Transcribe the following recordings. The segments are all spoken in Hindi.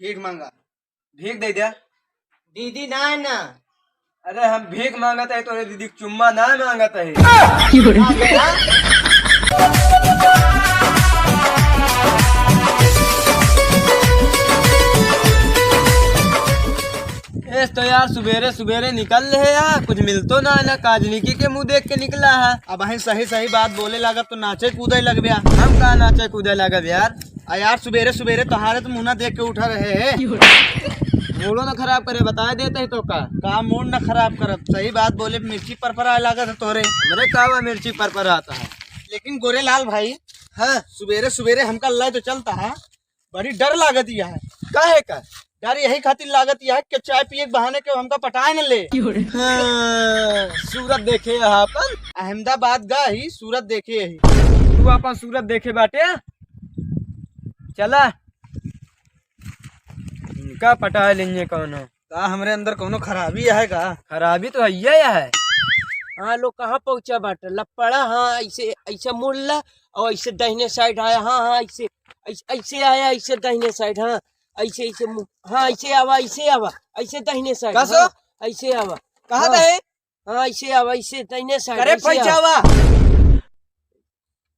भीख मांगा। भीख दे दिया दीदी ना ना अरे हम भीख मांगत है तो दीदी चुम्मा ना मांगत है। तो यार सुबेरे सुबेरे निकल रहे यार, कुछ मिल तो ना काजनिकी के मुंह देख के निकला है। अब अही सही सही बात बोले लगा तो नाचे कूदे लग गया। हम कहा नाचे कूदे लगा यार। यार सुबेरे सुबेरे तुम्हारे तो मुँह देख के उठा रहे है। मूडो न खराब करे बता देते तो का मूड न खराब कर। सही बात बोले मिर्ची पर आए लगा था तोरे। हमरे कावा मिर्ची पर आता है। लेकिन गोरे लाल भाई हाँ सुबेरे सुबेरे हमका लय तो चलता है, बड़ी डर लागत यह है। काहे का यार यही खातिर लागत यह है कि चाय पिए के बहाने के हमका पटाए न ले। हाँ, सूरत देखे अपन अहमदाबाद गा ही सूरत देखे ही। तू अपन सूरत देखे बाटे चला इनका पटा लेंगे कौनो का हमरे अंदर कोनो खराबी है का? खराबी तो है। हाँ लोग कहाँ पहुँचा बाटे लपड़ा। हाँ ऐसे ऐसे मुड़ला और ऐसे दाहिने साइड आया। हाँ हाँ ऐसे ऐसे आया ऐसे दाहिने साइड। हाँ ऐसे ऐसे हाँ ऐसे आवा ऐसे दाहिने साइड। हाँ, ऐसे आवा कहा हाँ, है हाँ ऐसे आवा ऐसे दाहिने साइड। अरे पैचावा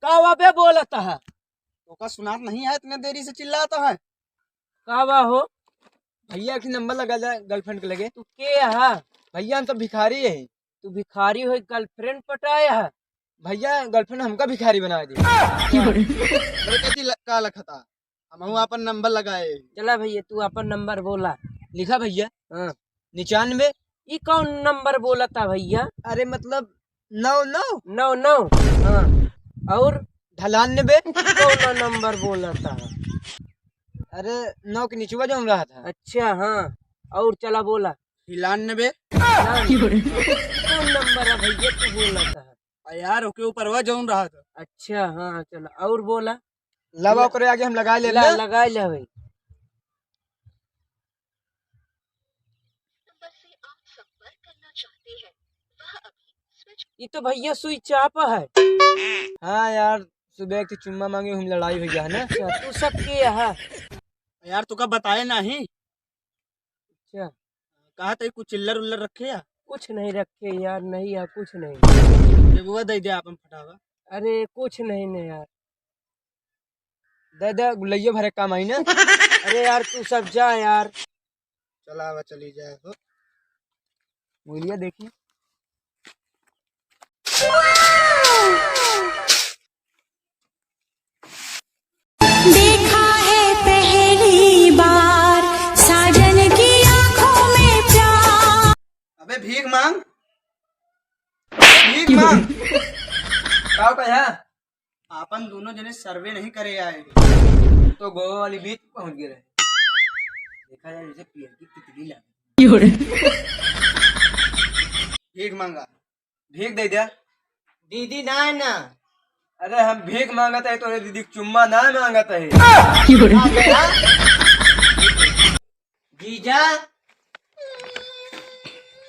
कावा बे बोलता है तो का सुनात नहीं है, इतने देरी से चिल्लाता है। कावा हो भैया की नंबर लगा जाए गर्लफ्रेंड के लगे। तू के है? भैया हम तो भिखारी है। तू भिखारी हो गर्लफ्रेंड पटाया है? भैया गर्लफ्रेंड हमका भिखारी बना दी। का लखता हम अपन नंबर लगाए। चला भैया तू अपन नंबर बोला। लिखा भैया हाँ 99। ये कौन नंबर बोला था भैया? अरे मतलब 99 9 हाँ और 98 कौन नंबर बोला था? अरे 9 के नीचे जो हम रहा था। अच्छा हाँ और चला बोला 99 कौन नंबर है भैया तू बोला था? यार ओके ऊपर वह जो रहा था। अच्छा हाँ चला और बोला लवा करे आगे हम लगा ले लगा ले भाई। ये तो भैया स्विच ऑफ है। हाँ यार सुबह की चुम्मा मांगे हम लड़ाई हो गया है ना। अच्छा तू सब किया है? यार तू का बताए नहीं। अच्छा कहा था कुछ चिल्लर उल्लर रखे या कुछ नहीं रखे यार। नहीं यार कुछ नहीं। वो दे दे अपन फटावा। अरे कुछ नहीं नहीं यार दे गुलैया भरे काम आई ना। अरे यार तू सब जा यार। चला हुआ चली जाए तो गुलिया देखी देखा है पहली बार साजन की आंखों में प्यार। अबे भीख मांग भीख मांग। क्या अपन दोनों जने सर्वे नहीं करे आए तो गोवा वाली बीच पहुंच गए। देखा जाए जैसे पियर की तितली लगी। भीख मांगा। भीख दे दिया दीदी ना ना अरे हम भीख मांगत है तो दीदी चुम्मा ना मांगत है। जीजा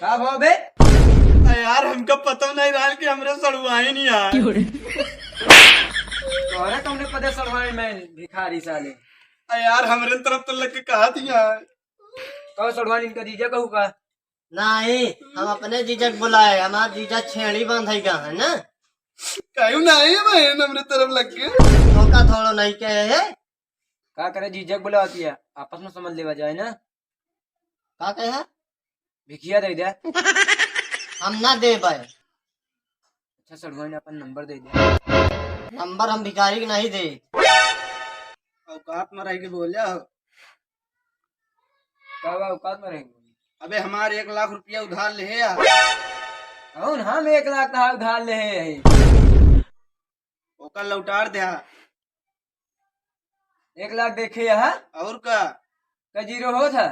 का भाव बे? यार हमका पता नहीं रहा कि हमरे सड़ुआई नहीं आए। तोहरे तुमने पता सड़वाई में भिखारी साले। यार हमरे तरफ तो लग के कहा दिया है। कहो सड़वानी इनका जीजा कहू का? नहीं हम अपने जीजा को बुलाए। हमारा जीजा छेड़ी बांधेगा है ना। कहू नहीं भाई हमरे तरफ लग के धोखा थोड़ा नहीं कहे है। का करे जीजा को बुलाती है आपस में समझ लेवा जाए ना। का कहे भिखिया दे दिया हम ना दे पाए। अच्छा सड़वानी अपन नंबर दे दिया। नंबर हम भिखारी को नहीं दे। औकात में रह के बोलिया हो। औकात में रहेंगे। अबे हमारे 1 लाख रुपया उधार ले है। हम 1 लाख उधार ले हैं। ओका लौटार दे 1 लाख देखे है और का जीरो हो था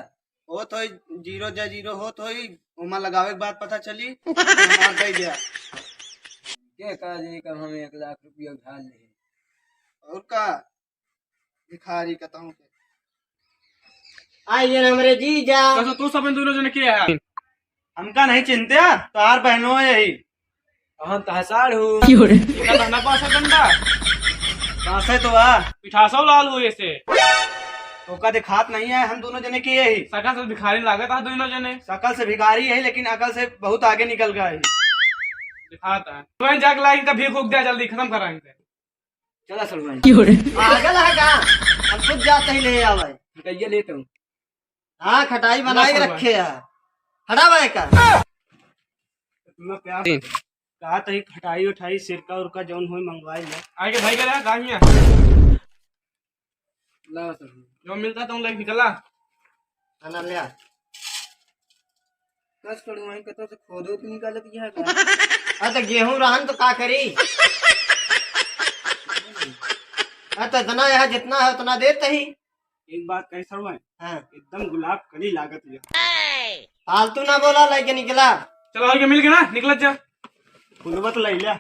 हो तो जीरो जा जीरो हो तो उमा लगावे के बाद पता चली हमार दे दिया। के का जी कम हम 1 लाख रुपया उधार ले और का भिखारी कहता हूँ आइए हमारे जीजा। तू सब दोनों जने किया है हमका नहीं चिंते तार बहनों है यही। हम तहसाड़ हूँ धंधा पासा डंडा कहाँ से तो आ पिठासा लाल हुए से ओका दिखात नहीं है, हम दोनों जने किए ही। सकल से भिखारी लागत है दोनों जने। शकल से भिखारी है लेकिन अकल से बहुत आगे निकल गए। दिखाता है तो जाग लाइन का भीख उग दिया, जल्दी खत्म कराएंगे। चला सलमान पागल है का? हम खुद जाते ही ले आवे। खटाइया लेता हूँ। हाँ खटाई बनाई रखे है। हटा भाई का प्यार कहा तो खटाई उठाई सिरका उरका जौन हुई मंगवाई ले। आगे भाई करे गाहिया ला सलमान जो मिलता तो लाइक निकला। खाना ले आ। कस करूँ वहीं कतो से खोदो तो निकाल दिया है। हाँ तो गेहूं रहन तो का करी। हाँ तो इतना यहाँ जितना है उतना देते ही। एक बात कही सरवा, हाँ एकदम गुलाब कली लागत है। फालतू ना बोला लेके निकला। चलो आगे मिल गया ना, निकल जा। फुलवा तो ले लिया।